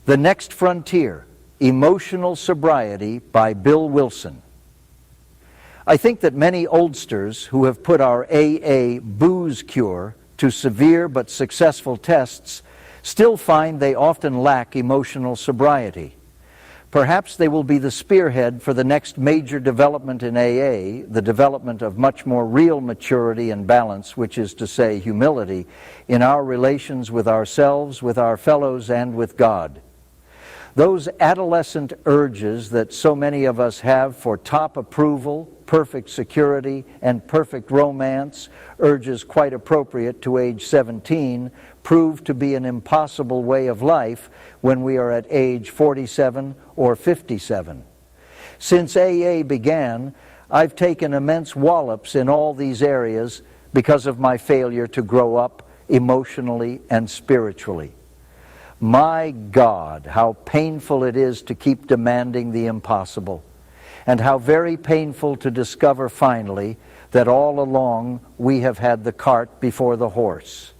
The Next Frontier, Emotional Sobriety by Bill Wilson. I think that many oldsters who have put our AA booze cure to severe but successful tests still find they often lack emotional sobriety. Perhaps they will be the spearhead for the next major development in AA, the development of much more real maturity and balance, which is to say humility, in our relations with ourselves, with our fellows, and with God. Those adolescent urges that so many of us have for top approval, perfect security, and perfect romance, urges quite appropriate to age 17, prove to be an impossible way of life when we are at age 47 or 57. Since AA began, I've taken immense wallops in all these areas because of my failure to grow up emotionally and spiritually. My God, how painful it is to keep demanding the impossible, and how very painful to discover finally that all along we have had the cart before the horse.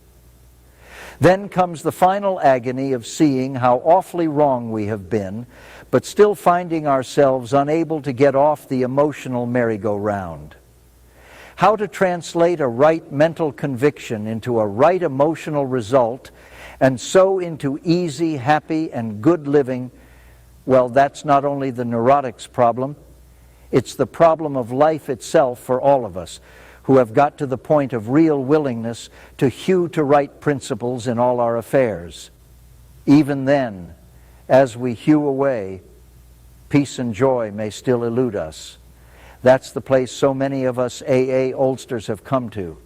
Then comes the final agony of seeing how awfully wrong we have been, but still finding ourselves unable to get off the emotional merry-go-round. How to translate a right mental conviction into a right emotional result, and so into easy, happy, and good living, well, that's not only the neurotic's problem, it's the problem of life itself for all of us, who have got to the point of real willingness to hew to right principles in all our affairs. Even then, as we hew away, peace and joy may still elude us. That's the place so many of us AA oldsters have come to.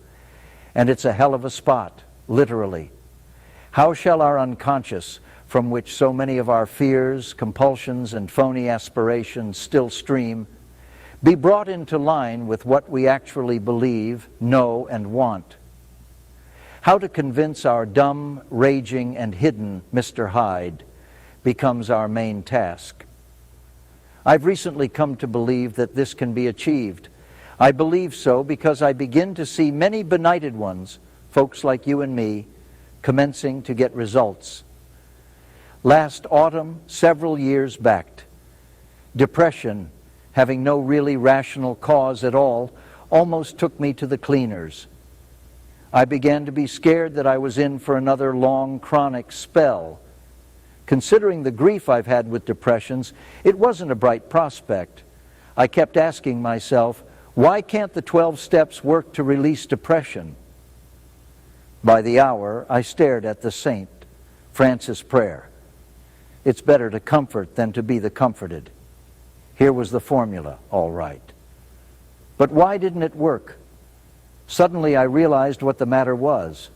And it's a hell of a spot, literally. How shall our unconscious, from which so many of our fears, compulsions, and phony aspirations still stream, be brought into line with what we actually believe, know, and want? How to convince our dumb, raging, and hidden Mr. Hyde becomes our main task. I've recently come to believe that this can be achieved. I believe so because I begin to see many benighted ones, folks like you and me, commencing to get results. Last autumn, several years back, depression, having no really rational cause at all, almost took me to the cleaners. I began to be scared that I was in for another long, chronic spell. Considering the grief I've had with depressions, it wasn't a bright prospect. I kept asking myself, why can't the 12 steps work to release depression? By the hour, I stared at the saint, Francis' prayer. It's better to comfort than to be the comforted. Here was the formula, all right. But why didn't it work? Suddenly I realized what the matter was.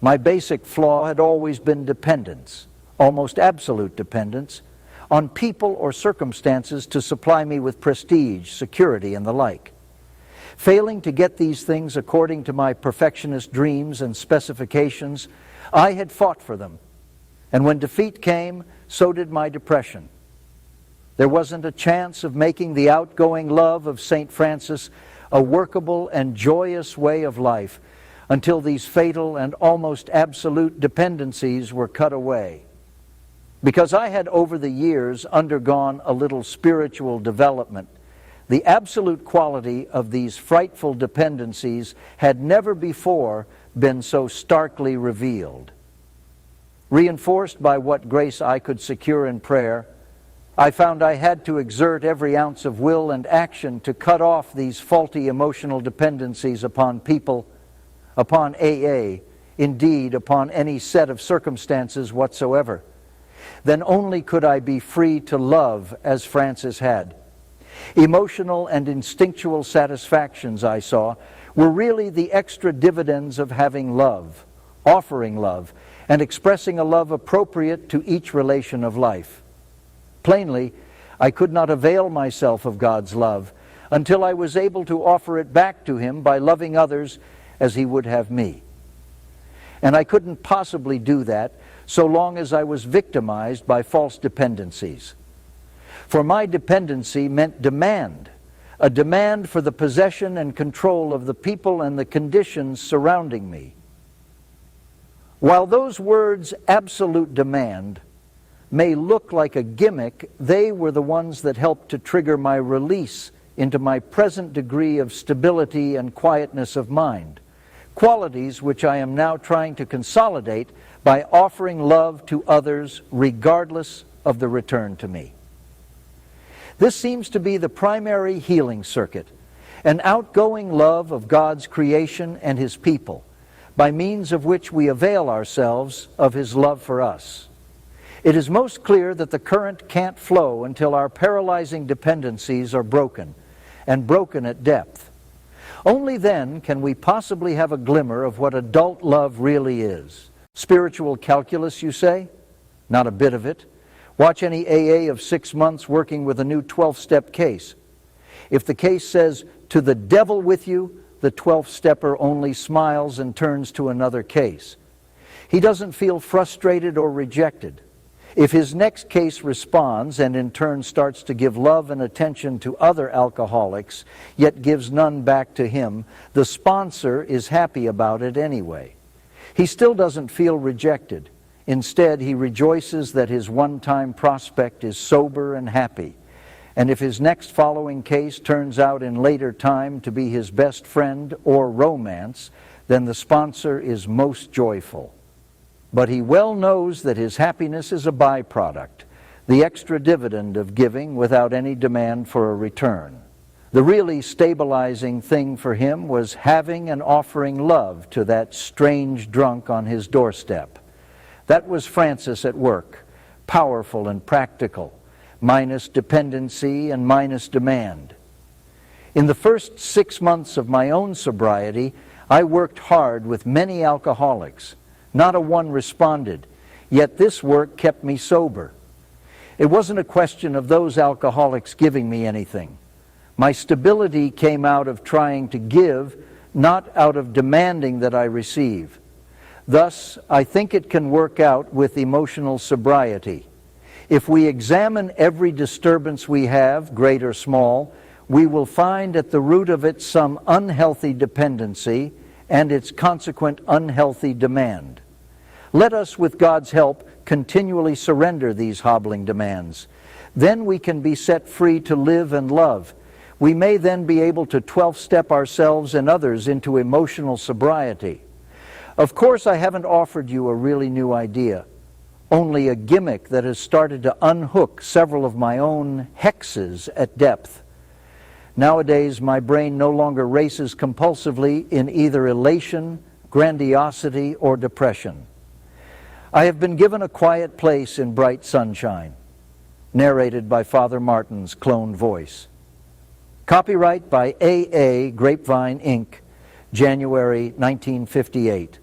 My basic flaw had always been dependence, almost absolute dependence, on people or circumstances to supply me with prestige, security, and the like. Failing to get these things according to my perfectionist dreams and specifications, I had fought for them. And when defeat came, so did my depression. There wasn't a chance of making the outgoing love of St. Francis a workable and joyous way of life until these fatal and almost absolute dependencies were cut away. Because I had over the years undergone a little spiritual development, the absolute quality of these frightful dependencies had never before been so starkly revealed. Reinforced by what grace I could secure in prayer, I found I had to exert every ounce of will and action to cut off these faulty emotional dependencies upon people, upon AA, indeed upon any set of circumstances whatsoever. Then only could I be free to love as Francis had. Emotional and instinctual satisfactions, I saw, were really the extra dividends of having love, offering love, and expressing a love appropriate to each relation of life. Plainly, I could not avail myself of God's love until I was able to offer it back to Him by loving others as He would have me. And I couldn't possibly do that so long as I was victimized by false dependencies. For my dependency meant demand, a demand for the possession and control of the people and the conditions surrounding me. While those words, absolute demand, may look like a gimmick, they were the ones that helped to trigger my release into my present degree of stability and quietness of mind, qualities which I am now trying to consolidate by offering love to others regardless of the return to me. This seems to be the primary healing circuit, an outgoing love of God's creation and His people, by means of which we avail ourselves of His love for us. It is most clear that the current can't flow until our paralyzing dependencies are broken, and broken at depth. Only then can we possibly have a glimmer of what adult love really is. Spiritual calculus, you say? Not a bit of it. Watch any AA of 6 months working with a new 12-step case. If the case says, "To the devil with you," the 12-stepper only smiles and turns to another case. He doesn't feel frustrated or rejected. If his next case responds and in turn starts to give love and attention to other alcoholics, yet gives none back to him, the sponsor is happy about it anyway. He still doesn't feel rejected. Instead, he rejoices that his one-time prospect is sober and happy. And if his next following case turns out in later time to be his best friend or romance, then the sponsor is most joyful. But he well knows that his happiness is a byproduct, the extra dividend of giving without any demand for a return. The really stabilizing thing for him was having and offering love to that strange drunk on his doorstep. That was Francis at work, powerful and practical, minus dependency and minus demand. In the first 6 months of my own sobriety, I worked hard with many alcoholics. Not a one responded, yet this work kept me sober. It wasn't a question of those alcoholics giving me anything. My stability came out of trying to give, not out of demanding that I receive. Thus, I think it can work out with emotional sobriety. If we examine every disturbance we have, great or small, we will find at the root of it some unhealthy dependency and its consequent unhealthy demand. Let us, with God's help, continually surrender these hobbling demands. Then we can be set free to live and love. We may then be able to 12-step ourselves and others into emotional sobriety. Of course, I haven't offered you a really new idea, only a gimmick that has started to unhook several of my own hexes at depth. Nowadays, my brain no longer races compulsively in either elation, grandiosity, or depression. I have been given a quiet place in bright sunshine. Narrated by Father Martin's cloned voice. Copyright by AA Grapevine, Inc., January 1958.